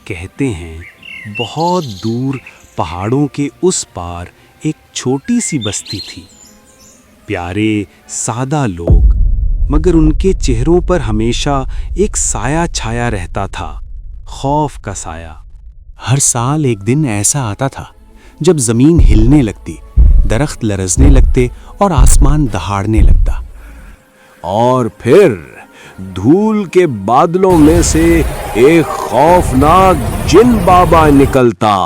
کہتے ہیں بہت دور پہاڑوں کے اس پار ایک چھوٹی سی بستی تھی. پیارے سادہ لوگ، مگر ان کے چہروں پر ہمیشہ ایک سایہ چھایا رہتا تھا، خوف کا سایہ. ہر سال ایک دن ایسا آتا تھا جب زمین ہلنے لگتی، درخت لرزنے لگتے اور آسمان دہاڑنے لگتا. اور پھر دھول کے بادلوں میں سے ایک خوفناک جن بابا نکلتا.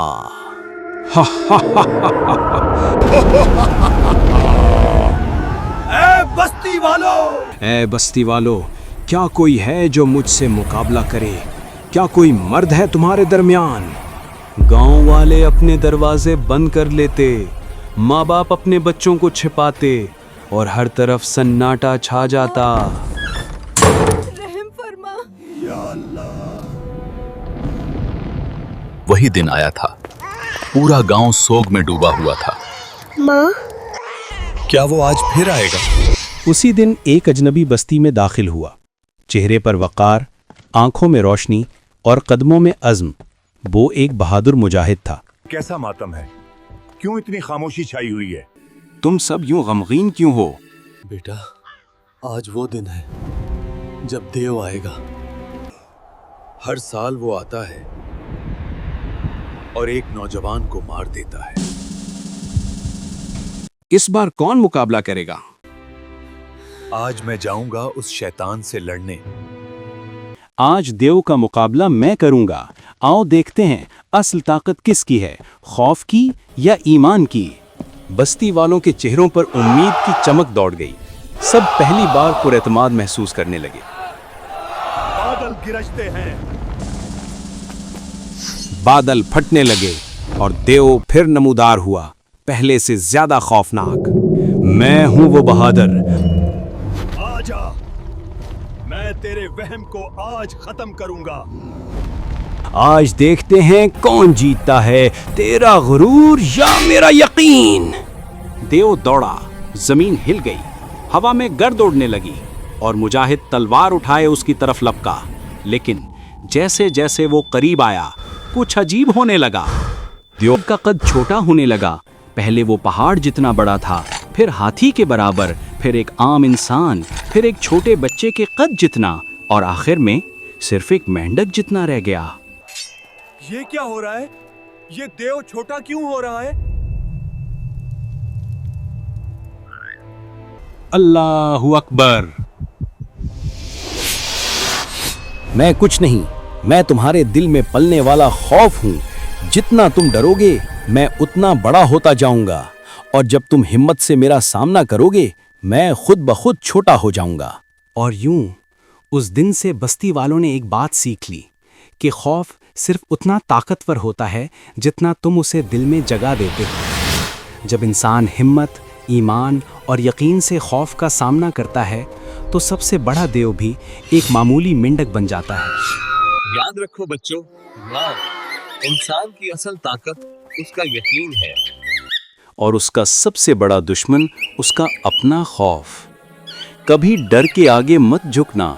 اے بستی والو، کیا کوئی ہے جو مجھ سے مقابلہ کرے؟ کیا کوئی مرد ہے تمہارے درمیان؟ گاؤں والے اپنے دروازے بند کر لیتے، ماں باپ اپنے بچوں کو چھپاتے اور ہر طرف سناٹا چھا جاتا. رحم فرما یا اللہ. وہی دن آیا تھا. پورا گاؤں سوگ میں ڈوبا ہوا تھا. ماں، کیا وہ آج پھر آئے گا؟ اسی دن ایک اجنبی بستی میں داخل ہوا، چہرے پر وقار، آنکھوں میں روشنی اور قدموں میں عزم. وہ ایک بہادر مجاہد تھا. کیسا ماتم ہے؟ کیوں اتنی خاموشی چھائی ہوئی ہے؟ تم سب یوں غمگین کیوں ہو؟ بیٹا، آج وہ دن ہے جب دیو آئے گا. ہر سال وہ آتا ہے اور ایک نوجوان کو مار دیتا ہے. اس بار کون مقابلہ کرے گا؟ آج میں جاؤں گا اس شیطان سے لڑنے. آج دیو کا مقابلہ میں کروں گا. آؤ دیکھتے ہیں اصل طاقت کس کی ہے، خوف کی یا ایمان کی. بستی والوں کے چہروں پر امید کی چمک دوڑ گئی. سب پہلی بار پر اعتماد محسوس کرنے لگے. بادل گرجتے ہیں. بادل پھٹنے لگے اور دیو پھر نمودار ہوا، پہلے سے زیادہ خوفناک. میں ہوں وہ بہادر. آجا، میں تیرے وہم کو آج ختم کروں گا. آج دیکھتے ہیں کون جیتتا ہے، تیرا غرور یا میرا یقین. دیو دوڑا، زمین ہل گئی، ہوا میں گرد اڑنے لگی اور مجاہد تلوار اٹھائے اس کی طرف لپکا. لیکن جیسے جیسے وہ قریب آیا، کچھ عجیب ہونے لگا. دیو کا قد چھوٹا ہونے لگا. پہلے وہ پہاڑ جتنا بڑا تھا، پھر ہاتھی کے برابر، پھر ایک عام انسان، پھر ایک چھوٹے بچے کے قد جتنا، اور آخر میں صرف ایک مینڈک جتنا رہ گیا. یہ کیا ہو رہا ہے؟ یہ دیو چھوٹا کیوں ہو رہا ہے؟ اللہ اکبر. میں کچھ نہیں، میں تمہارے دل میں پلنے والا خوف ہوں. جتنا تم ڈرو گے میں اتنا بڑا ہوتا جاؤں گا، اور جب تم ہمت سے میرا سامنا کرو گے میں خود بخود چھوٹا ہو جاؤں گا. اور یوں اس دن سے بستی والوں نے ایک بات سیکھ لی کہ خوف صرف اتنا طاقتور ہوتا ہے جتنا تم اسے دل میں جگہ دیتے ہو. جب انسان ہمت، ایمان اور یقین سے خوف کا سامنا کرتا ہے تو سب سے بڑا دیو بھی ایک معمولی مینڈک بن جاتا ہے. یاد رکھو بچوں، انسان کی اصل طاقت اس کا یقین ہے، اور اس کا سب سے بڑا دشمن اس کا اپنا خوف. کبھی ڈر کے آگے مت جھکنا.